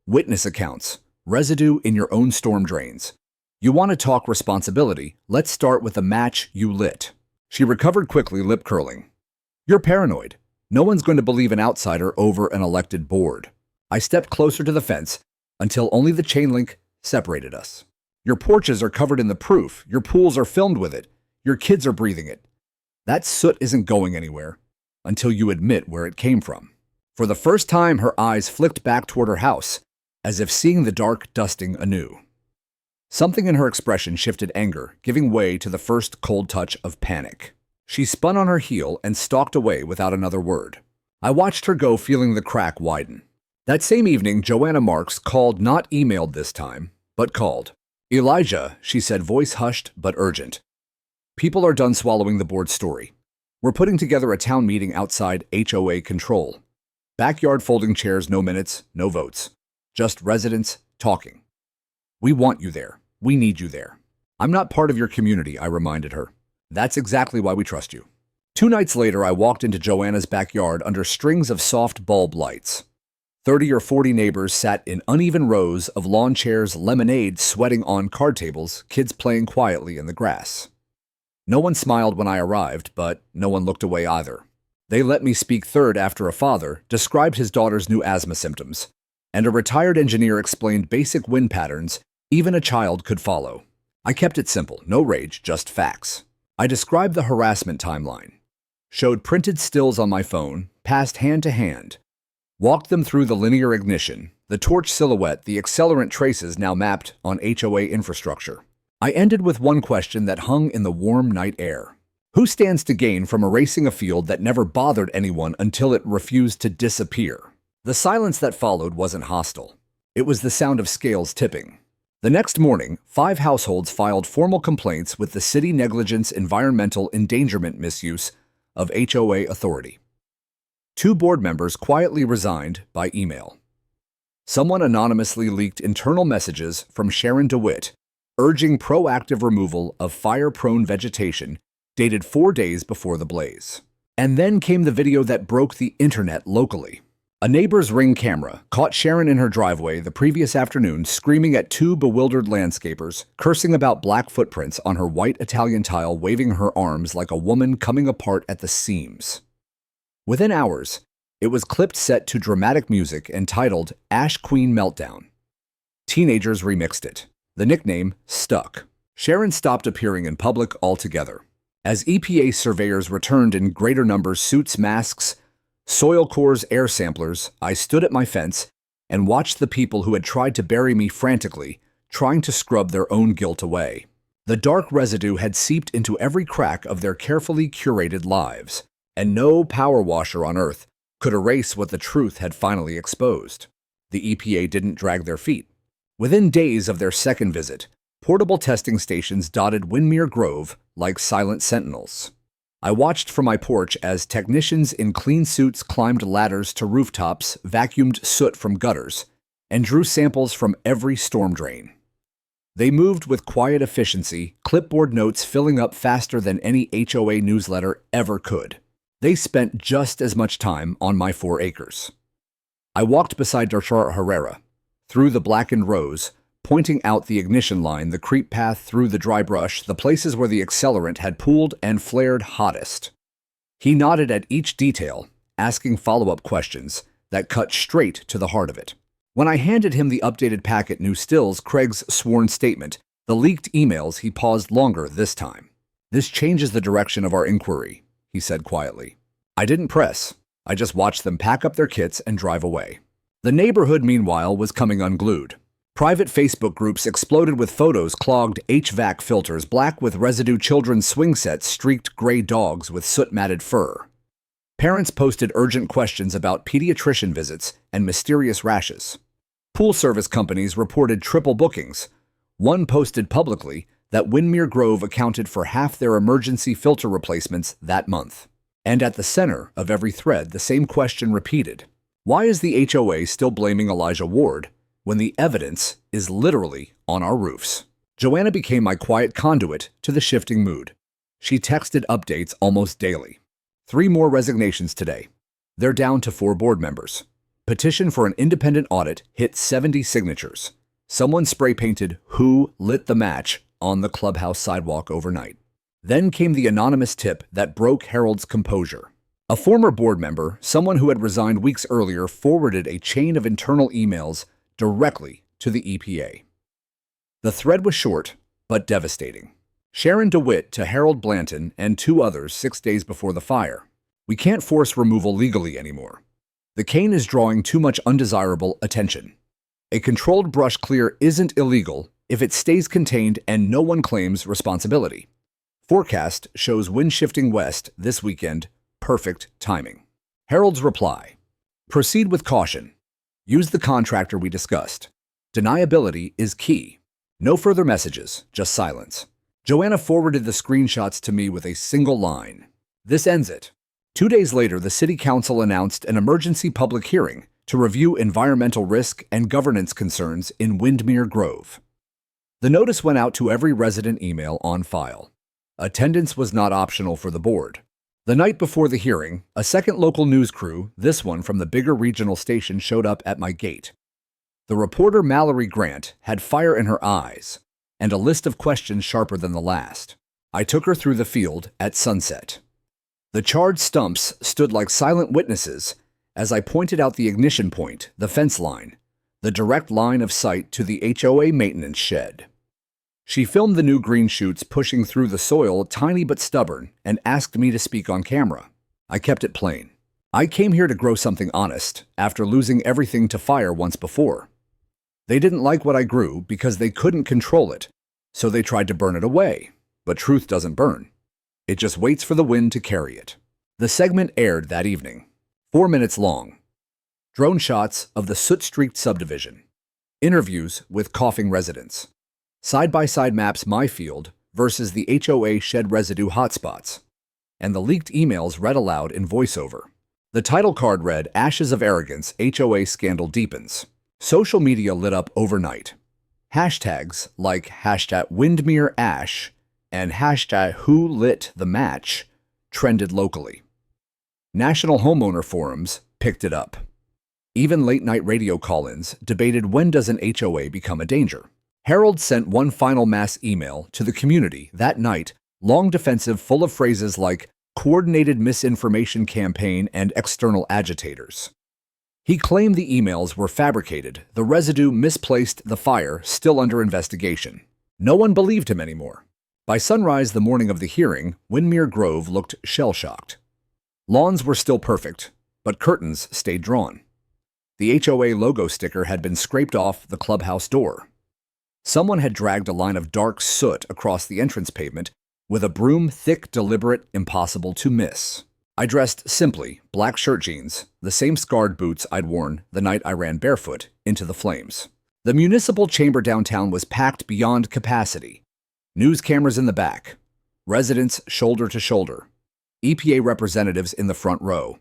Witness accounts. Residue in your own storm drains. You want to talk responsibility? Let's start with the match you lit." She recovered quickly, lip curling. "You're paranoid. No one's going to believe an outsider over an elected board." I stepped closer to the fence until only the chain link separated us. "Your porches are covered in the proof. Your pools are filmed with it. Your kids are breathing it. That soot isn't going anywhere until you admit where it came from." For the first time, her eyes flicked back toward her house, as if seeing the dark dusting anew. Something in her expression shifted anger, giving way to the first cold touch of panic. She spun on her heel and stalked away without another word. I watched her go, feeling the crack widen. That same evening, Joanna Marks called, not emailed this time, but called. "Elijah," she said, voice hushed but urgent. "People are done swallowing the board story. We're putting together a town meeting outside HOA control. Backyard folding chairs, no minutes, no votes. Just residents talking. We want you there. We need you there." "I'm not part of your community," I reminded her. "That's exactly why we trust you." 2 nights later, I walked into Joanna's backyard under strings of soft bulb lights. 30 or 40 neighbors sat in uneven rows of lawn chairs, lemonade sweating on card tables, kids playing quietly in the grass. No one smiled when I arrived, but no one looked away either. They let me speak third after a father described his daughter's new asthma symptoms, and a retired engineer explained basic wind patterns even a child could follow. I kept it simple, no rage, just facts. I described the harassment timeline, showed printed stills on my phone, passed hand to hand, walked them through the linear ignition, the torch silhouette, the accelerant traces now mapped on HOA infrastructure. I ended with one question that hung in the warm night air. Who stands to gain from erasing a field that never bothered anyone until it refused to disappear? The silence that followed wasn't hostile. It was the sound of scales tipping. The next morning, 5 households filed formal complaints with the City Negligence Environmental Endangerment Misuse of HOA Authority. 2 board members quietly resigned by email. Someone anonymously leaked internal messages from Sharon DeWitt urging proactive removal of fire-prone vegetation dated 4 days before the blaze. And then came the video that broke the internet locally. A neighbor's Ring camera caught Sharon in her driveway the previous afternoon screaming at 2 bewildered landscapers, cursing about black footprints on her white Italian tile, waving her arms like a woman coming apart at the seams. Within hours, it was clipped set to dramatic music entitled Ash Queen Meltdown. Teenagers remixed it. The nickname stuck. Sharon stopped appearing in public altogether. As EPA surveyors returned in greater numbers, suits, masks, soil cores, air samplers, I stood at my fence and watched the people who had tried to bury me frantically, trying to scrub their own guilt away. The dark residue had seeped into every crack of their carefully curated lives, and no power washer on earth could erase what the truth had finally exposed. The EPA didn't drag their feet. Within days of their second visit, portable testing stations dotted Windmere Grove like silent sentinels. I watched from my porch as technicians in clean suits climbed ladders to rooftops, vacuumed soot from gutters, and drew samples from every storm drain. They moved with quiet efficiency, clipboard notes filling up faster than any HOA newsletter ever could. They spent just as much time on my 4 acres. I walked beside Dr. Herrera, through the blackened rows, pointing out the ignition line, the creep path through the dry brush, the places where the accelerant had pooled and flared hottest. He nodded at each detail, asking follow-up questions that cut straight to the heart of it. When I handed him the updated packet, new stills, Craig's sworn statement, the leaked emails, he paused longer this time. "This changes the direction of our inquiry," he said quietly. I didn't press. I just watched them pack up their kits and drive away. The neighborhood, meanwhile, was coming unglued. Private Facebook groups exploded with photos, clogged HVAC filters, black with residue, children's swing sets, streaked gray dogs with soot-matted fur. Parents posted urgent questions about pediatrician visits and mysterious rashes. Pool service companies reported triple bookings. One posted publicly that Windmere Grove accounted for half their emergency filter replacements that month. And at the center of every thread, the same question repeated. Why is the HOA still blaming Elijah Ward when the evidence is literally on our roofs? Joanna became my quiet conduit to the shifting mood. She texted updates almost daily. 3 more resignations today. They're down to 4 board members. Petition for an independent audit hit 70 signatures. Someone spray-painted "Who lit the match" on the clubhouse sidewalk overnight. Then came the anonymous tip that broke Harold's composure. A former board member, someone who had resigned weeks earlier, forwarded a chain of internal emails directly to the EPA. The thread was short, but devastating. Sharon DeWitt to Harold Blanton and 2 others 6 days before the fire. "We can't force removal legally anymore. The cane is drawing too much undesirable attention. A controlled brush clear isn't illegal if it stays contained and no one claims responsibility. Forecast shows wind shifting west this weekend. Perfect timing." Harold's reply: "Proceed with caution. Use the contractor we discussed. Deniability is key. No further messages, just silence." Joanna forwarded the screenshots to me with a single line. "This ends it." 2 days later, the City Council announced an emergency public hearing to review environmental risk and governance concerns in Windmere Grove. The notice went out to every resident email on file. Attendance was not optional for the board. The night before the hearing, a second local news crew, this one from the bigger regional station, showed up at my gate. The reporter Mallory Grant had fire in her eyes and a list of questions sharper than the last. I took her through the field at sunset. The charred stumps stood like silent witnesses as I pointed out the ignition point, the fence line, the direct line of sight to the HOA maintenance shed. She filmed the new green shoots pushing through the soil, tiny but stubborn, and asked me to speak on camera. I kept it plain. I came here to grow something honest after losing everything to fire once before. They didn't like what I grew because they couldn't control it, so they tried to burn it away. But truth doesn't burn. It just waits for the wind to carry it. The segment aired that evening, 4 minutes long. Drone shots of the soot-streaked subdivision. Interviews with coughing residents. Side-by-side maps my field versus the HOA shed residue hotspots. And the leaked emails read aloud in voiceover. The title card read, "Ashes of Arrogance, HOA Scandal Deepens." Social media lit up overnight. Hashtags like #WindmereAsh and #WhoLitTheMatch trended locally. National homeowner forums picked it up. Even late-night radio call-ins debated when does an HOA become a danger. Harold sent one final mass email to the community that night, long defensive, full of phrases like coordinated misinformation campaign and external agitators. He claimed the emails were fabricated, the residue misplaced, the fire still under investigation. No one believed him anymore. By sunrise the morning of the hearing, Windmere Grove looked shell-shocked. Lawns were still perfect, but curtains stayed drawn. The HOA logo sticker had been scraped off the clubhouse door. Someone had dragged a line of dark soot across the entrance pavement with a broom, thick, deliberate, impossible to miss. I dressed simply, black shirt jeans, the same scarred boots I'd worn the night I ran barefoot into the flames. The municipal chamber downtown was packed beyond capacity. News cameras in the back, residents shoulder to shoulder, EPA representatives in the front row,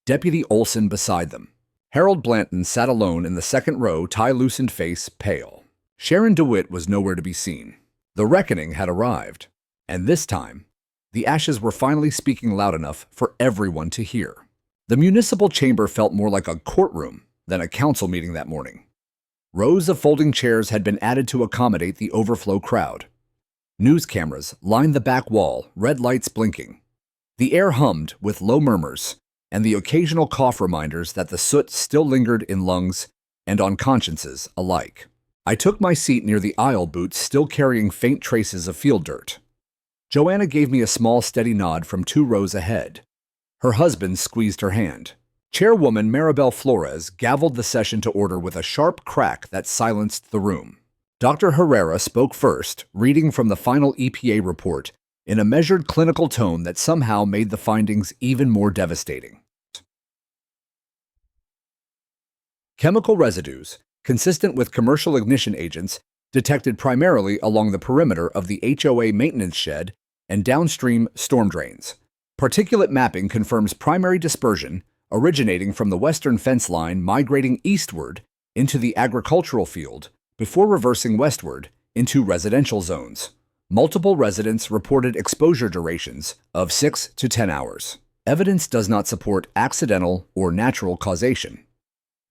Deputy Olson beside them. Harold Blanton sat alone in the second row, tie-loosened face pale. Sharon DeWitt was nowhere to be seen. The reckoning had arrived, and this time, the ashes were finally speaking loud enough for everyone to hear. The municipal chamber felt more like a courtroom than a council meeting that morning. Rows of folding chairs had been added to accommodate the overflow crowd. News cameras lined the back wall, red lights blinking. The air hummed with low murmurs and the occasional cough reminders that the soot still lingered in lungs and on consciences alike. I took my seat near the aisle boots still carrying faint traces of field dirt. Joanna gave me a small, steady nod from 2 rows ahead. Her husband squeezed her hand. Chairwoman Maribel Flores gavelled the session to order with a sharp crack that silenced the room. Dr. Herrera spoke first, reading from the final EPA report in a measured clinical tone that somehow made the findings even more devastating. Chemical residues, consistent with commercial ignition agents, detected primarily along the perimeter of the HOA maintenance shed and downstream storm drains. Particulate mapping confirms primary dispersion originating from the western fence line migrating eastward into the agricultural field before reversing westward into residential zones. Multiple residents reported exposure durations of 6 to 10 hours. Evidence does not support accidental or natural causation.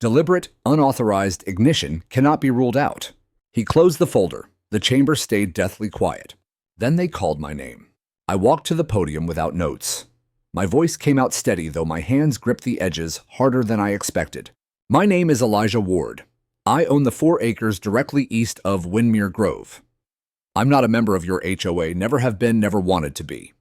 Deliberate, unauthorized ignition cannot be ruled out. He closed the folder. The chamber stayed deathly quiet. Then they called my name. I walked to the podium without notes. My voice came out steady, though my hands gripped the edges harder than I expected. My name is Elijah Ward. I own the 4 acres directly east of Windmere Grove. I'm not a member of your HOA, never have been, never wanted to be.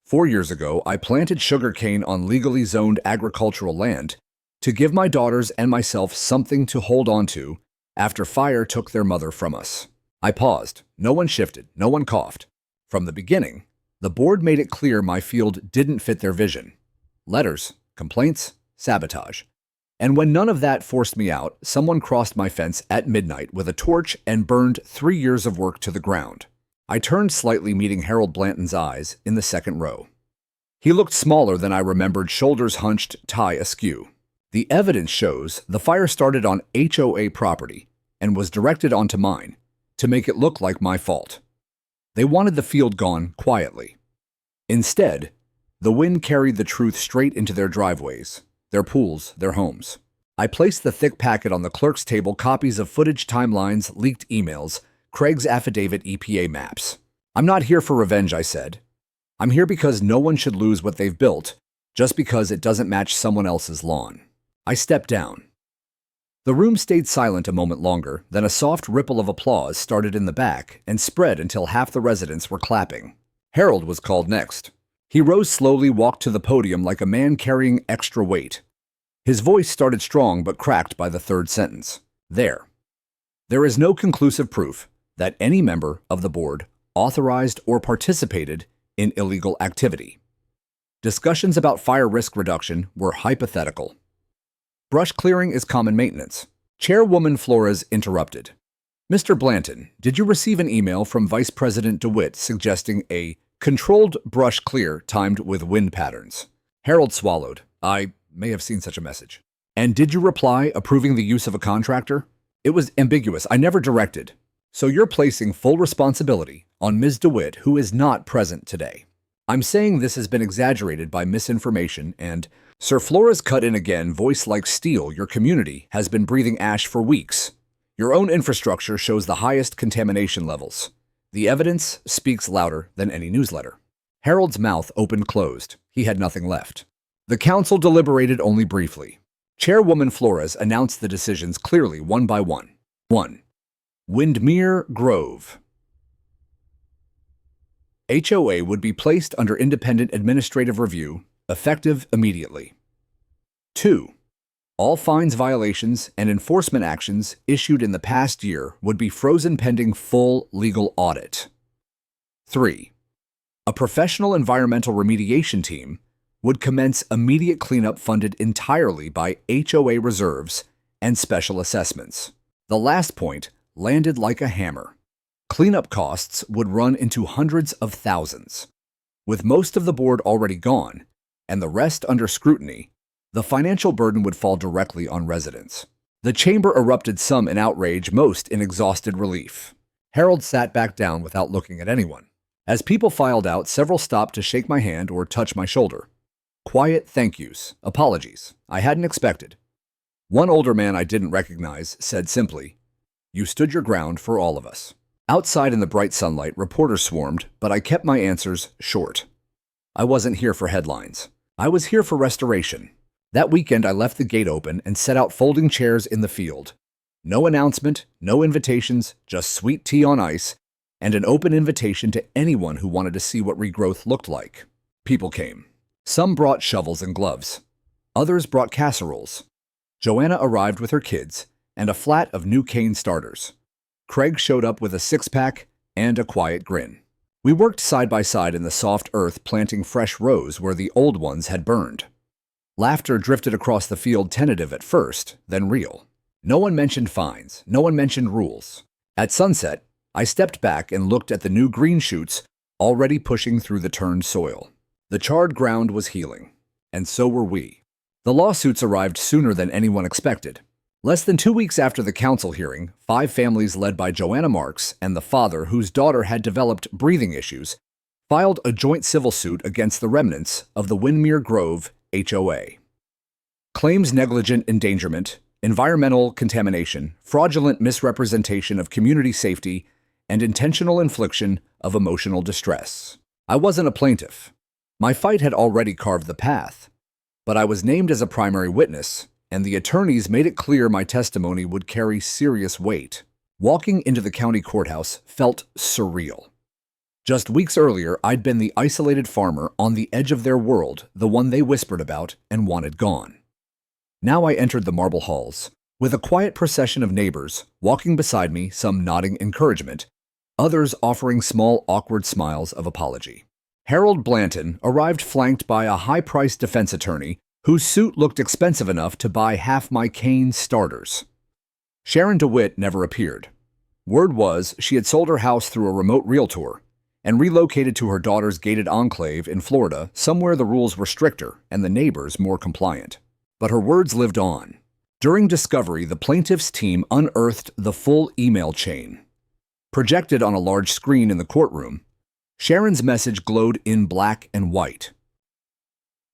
4 years ago, I planted sugarcane on legally zoned agricultural land to give my daughters and myself something to hold on to after fire took their mother from us. I paused. No one shifted. No one coughed. From the beginning, the board made it clear my field didn't fit their vision. Letters, complaints, sabotage. And when none of that forced me out, someone crossed my fence at midnight with a torch and burned 3 years of work to the ground. I turned slightly, meeting Harold Blanton's eyes in the second row. He looked smaller than I remembered, shoulders hunched, tie askew. The evidence shows the fire started on HOA property and was directed onto mine to make it look like my fault. They wanted the field gone quietly. Instead, the wind carried the truth straight into their driveways, their pools, their homes. I placed the thick packet on the clerk's table, copies of footage, timelines, leaked emails, Craig's affidavit, EPA maps. I'm not here for revenge, I said. I'm here because no one should lose what they've built just because it doesn't match someone else's lawn. I stepped down. The room stayed silent a moment longer, then a soft ripple of applause started in the back and spread until half the residents were clapping. Harold was called next. He rose slowly, walked to the podium like a man carrying extra weight. His voice started strong but cracked by the 3rd sentence. There is no conclusive proof that any member of the board authorized or participated in illegal activity. Discussions about fire risk reduction were hypothetical. Brush clearing is common maintenance. Chairwoman Flores interrupted. Mr. Blanton, did you receive an email from Vice President DeWitt suggesting a controlled brush clear timed with wind patterns? Harold swallowed. I may have seen such a message. And did you reply approving the use of a contractor? It was ambiguous. I never directed. So you're placing full responsibility on Ms. DeWitt, who is not present today. I'm saying this has been exaggerated by misinformation and Sir Flores cut in again, voice like steel. Your community has been breathing ash for weeks. Your own infrastructure shows the highest contamination levels. The evidence speaks louder than any newsletter. Harold's mouth opened-closed. He had nothing left. The council deliberated only briefly. Chairwoman Flores announced the decisions clearly, one by one. 1. Windmere Grove. HOA would be placed under independent administrative review, effective immediately. 2. All fines, violations, and enforcement actions issued in the past year would be frozen pending full legal audit. 3. A professional environmental remediation team would commence immediate cleanup funded entirely by HOA reserves and special assessments. The last point landed like a hammer. Cleanup costs would run into hundreds of thousands. With most of the board already gone, and the rest under scrutiny, the financial burden would fall directly on residents. The chamber erupted, some in outrage, most in exhausted relief. Harold sat back down without looking at anyone. As people filed out, several stopped to shake my hand or touch my shoulder. Quiet thank yous, apologies, I hadn't expected. One older man I didn't recognize said simply, You stood your ground for all of us. Outside in the bright sunlight, reporters swarmed, but I kept my answers short. I wasn't here for headlines. I was here for restoration. That weekend, I left the gate open and set out folding chairs in the field. No announcement, no invitations, just sweet tea on ice, and an open invitation to anyone who wanted to see what regrowth looked like. People came. Some brought shovels and gloves. Others brought casseroles. Joanna arrived with her kids and a flat of new cane starters. Craig showed up with a six-pack and a quiet grin. We worked side by side in the soft earth, planting fresh rows where the old ones had burned. Laughter drifted across the field, tentative at first, then real. No one mentioned fines. No one mentioned rules. At sunset, I stepped back and looked at the new green shoots already pushing through the turned soil. The charred ground was healing, and so were we. The lawsuits arrived sooner than anyone expected. Less than 2 weeks after the council hearing, 5 families led by Joanna Marks and the father, whose daughter had developed breathing issues, filed a joint civil suit against the remnants of the Windermere Grove HOA. Claims negligent endangerment, environmental contamination, fraudulent misrepresentation of community safety, and intentional infliction of emotional distress. I wasn't a plaintiff. My fight had already carved the path, but I was named as a primary witness, and the attorneys made it clear my testimony would carry serious weight. Walking into the county courthouse felt surreal. Just weeks earlier, I'd been the isolated farmer on the edge of their world, the one they whispered about and wanted gone. Now I entered the marble halls, with a quiet procession of neighbors walking beside me, some nodding encouragement, others offering small, awkward smiles of apology. Harold Blanton arrived flanked by a high-priced defense attorney whose suit looked expensive enough to buy half my cane starters. Sharon DeWitt never appeared. Word was she had sold her house through a remote realtor and relocated to her daughter's gated enclave in Florida, somewhere the rules were stricter and the neighbors more compliant. But her words lived on. During discovery, the plaintiff's team unearthed the full email chain. Projected on a large screen in the courtroom, Sharon's message glowed in black and white.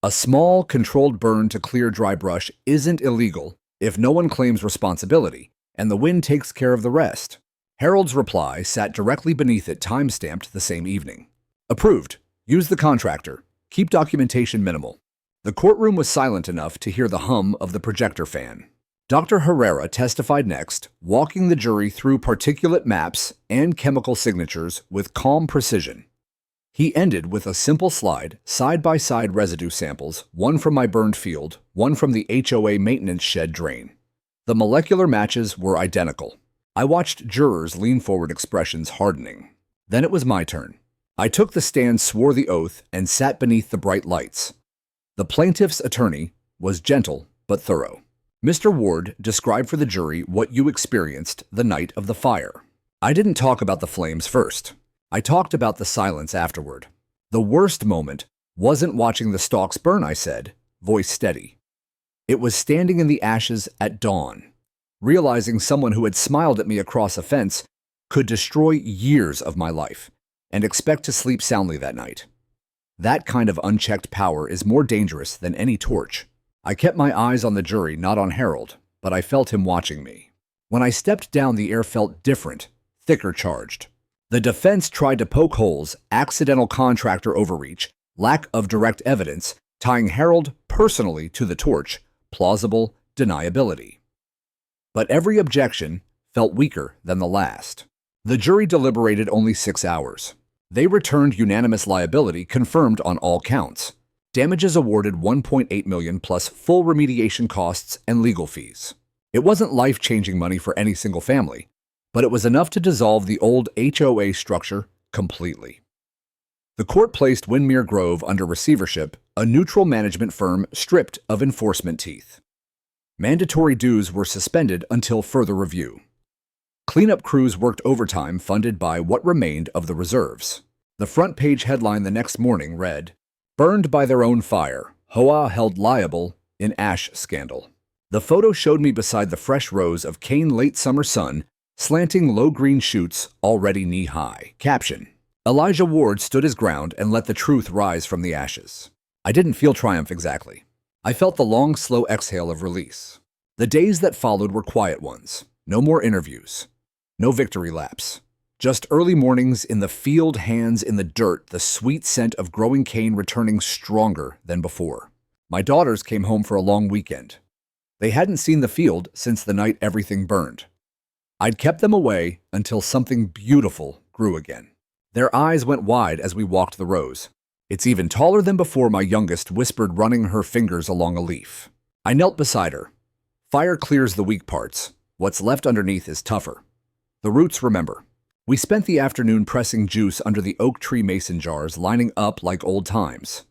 A small, controlled burn to clear dry brush isn't illegal if no one claims responsibility, and the wind takes care of the rest. Harold's reply sat directly beneath it, time-stamped the same evening. Approved. Use the contractor. Keep documentation minimal. The courtroom was silent enough to hear the hum of the projector fan. Dr. Herrera testified next, walking the jury through particulate maps and chemical signatures with calm precision. He ended with a simple slide, side-by-side residue samples, one from my burned field, one from the HOA maintenance shed drain. The molecular matches were identical. I watched jurors lean forward, expressions hardening. Then it was my turn. I took the stand, swore the oath, and sat beneath the bright lights. The plaintiff's attorney was gentle but thorough. Mr. Ward, describe for the jury what you experienced the night of the fire. I didn't talk about the flames first. I talked about the silence afterward. The worst moment wasn't watching the stalks burn, I said, voice steady. It was standing in the ashes at dawn, realizing someone who had smiled at me across a fence could destroy years of my life and expect to sleep soundly that night. That kind of unchecked power is more dangerous than any torch. I kept my eyes on the jury, not on Harold, but I felt him watching me. When I stepped down, the air felt different, thicker charged. The defense tried to poke holes, accidental contractor overreach, lack of direct evidence, tying Harold personally to the torch, plausible deniability. But every objection felt weaker than the last. The jury deliberated only 6 hours. They returned unanimous liability, confirmed on all counts. Damages awarded $1.8 million plus full remediation costs and legal fees. It wasn't life-changing money for any single family, but it was enough to dissolve the old HOA structure completely. The court placed Windermere Grove under receivership, a neutral management firm stripped of enforcement teeth. Mandatory dues were suspended until further review. Cleanup crews worked overtime funded by what remained of the reserves. The front page headline the next morning read, "Burned by their own fire, HOA held liable in ash scandal." The photo showed me beside the fresh rows of cane late summer sun, slanting low green shoots already knee-high. Caption: Elijah Ward stood his ground and let the truth rise from the ashes. I didn't feel triumph exactly. I felt the long, slow exhale of release. The days that followed were quiet ones. No more interviews. No victory laps. Just early mornings in the field, hands in the dirt, the sweet scent of growing cane returning stronger than before. My daughters came home for a long weekend. They hadn't seen the field since the night everything burned. I'd kept them away until something beautiful grew again. Their eyes went wide as we walked the rows. It's even taller than before, my youngest whispered, running her fingers along a leaf. I knelt beside her. Fire clears the weak parts. What's left underneath is tougher. The roots remember. We spent the afternoon pressing juice under the oak tree mason jars, lining up like old times.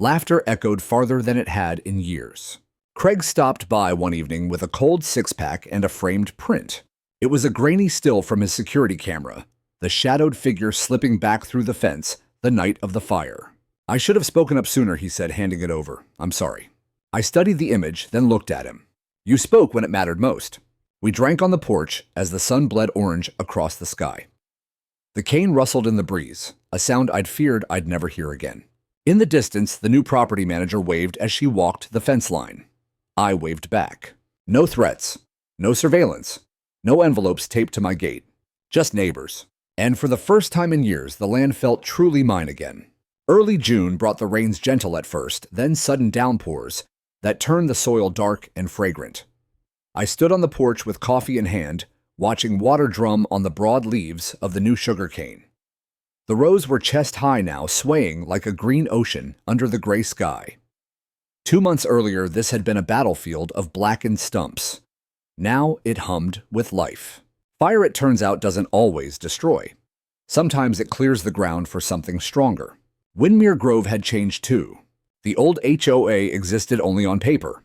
Laughter echoed farther than it had in years. Craig stopped by one evening with a cold six-pack and a framed print. It was a grainy still from his security camera, the shadowed figure slipping back through the fence the night of the fire. I should have spoken up sooner, he said, handing it over. I'm sorry. I studied the image, then looked at him. You spoke when it mattered most. We drank on the porch as the sun bled orange across the sky. The cane rustled in the breeze, a sound I'd feared I'd never hear again. In the distance, the new property manager waved as she walked the fence line. I waved back. No threats, no surveillance, no envelopes taped to my gate, just neighbors. And for the first time in years, the land felt truly mine again. Early June brought the rains, gentle at first, then sudden downpours that turned the soil dark and fragrant. I stood on the porch with coffee in hand, watching water drum on the broad leaves of the new sugarcane. The rows were chest-high now, swaying like a green ocean under the gray sky. 2 months earlier, this had been a battlefield of blackened stumps. Now it hummed with life. Fire, it turns out, doesn't always destroy. Sometimes it clears the ground for something stronger. Windmere Grove had changed too. The old HOA existed only on paper.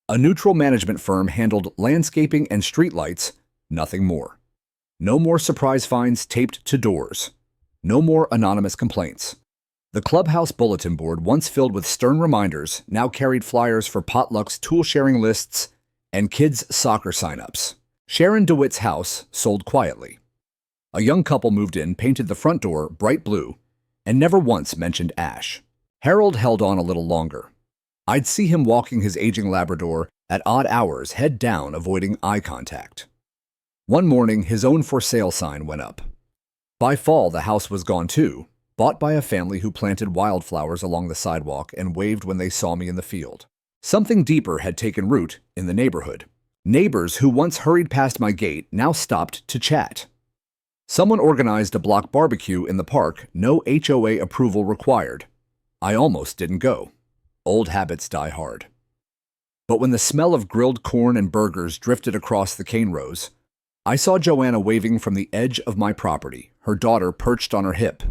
A neutral management firm handled landscaping and streetlights, nothing more. No more surprise finds taped to doors. No more anonymous complaints. The clubhouse bulletin board, once filled with stern reminders, now carried flyers for potlucks, tool-sharing lists, and kids' soccer sign-ups. Sharon DeWitt's house sold quietly. A young couple moved in, painted the front door bright blue, and never once mentioned ash. Harold held on a little longer. I'd see him walking his aging Labrador at odd hours, head down, avoiding eye contact. One morning, his own for sale sign went up. By fall, the house was gone too, bought by a family who planted wildflowers along the sidewalk and waved when they saw me in the field. Something deeper had taken root in the neighborhood. Neighbors who once hurried past my gate now stopped to chat. Someone organized a block barbecue in the park, no HOA approval required. I almost didn't go. Old habits die hard. But when the smell of grilled corn and burgers drifted across the cane rows, I saw Joanna waving from the edge of my property, her daughter perched on her hip,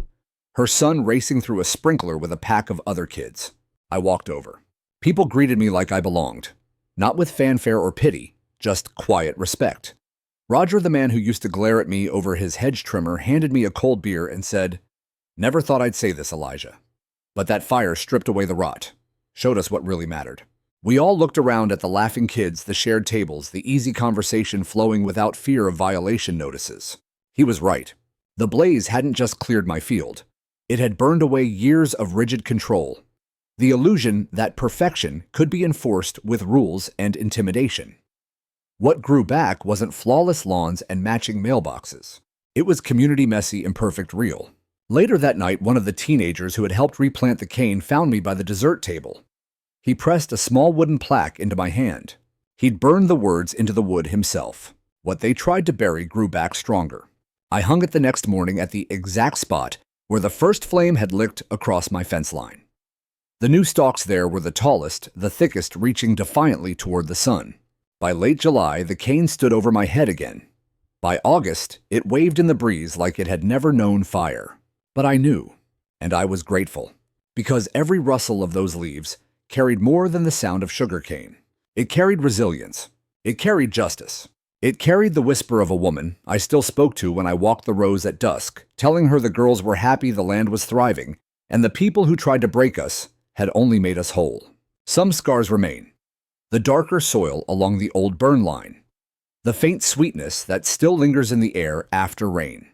her son racing through a sprinkler with a pack of other kids. I walked over. People greeted me like I belonged, not with fanfare or pity, just quiet respect. Roger, the man who used to glare at me over his hedge trimmer, handed me a cold beer and said, "Never thought I'd say this, Elijah. But that fire stripped away the rot, showed us what really mattered." We all looked around at the laughing kids, the shared tables, the easy conversation flowing without fear of violation notices. He was right. The blaze hadn't just cleared my field. It had burned away years of rigid control. The illusion that perfection could be enforced with rules and intimidation. What grew back wasn't flawless lawns and matching mailboxes. It was community messy, imperfect, real. Later that night, one of the teenagers who had helped replant the cane found me by the dessert table. He pressed a small wooden plaque into my hand. He'd burned the words into the wood himself. What they tried to bury grew back stronger. I hung it the next morning at the exact spot where the first flame had licked across my fence line. The new stalks there were the tallest, the thickest, reaching defiantly toward the sun. By late July, the cane stood over my head again. By August, it waved in the breeze like it had never known fire. But I knew, and I was grateful, because every rustle of those leaves carried more than the sound of sugarcane. It carried resilience. It carried justice. It carried the whisper of a woman I still spoke to when I walked the rows at dusk, telling her the girls were happy the land was thriving, and the people who tried to break us had only made us whole. Some scars remain. The darker soil along the old burn line. The faint sweetness that still lingers in the air after rain.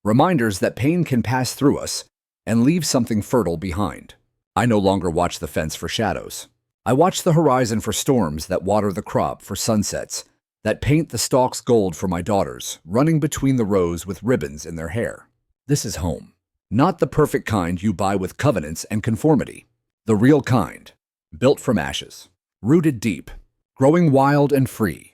Reminders that pain can pass through us and leave something fertile behind. I no longer watch the fence for shadows. I watch the horizon for storms that water the crop, for sunsets that paint the stalks gold for my daughters, running between the rows with ribbons in their hair. This is home. Not the perfect kind you buy with covenants and conformity. The real kind, built from ashes, rooted deep, growing wild and free.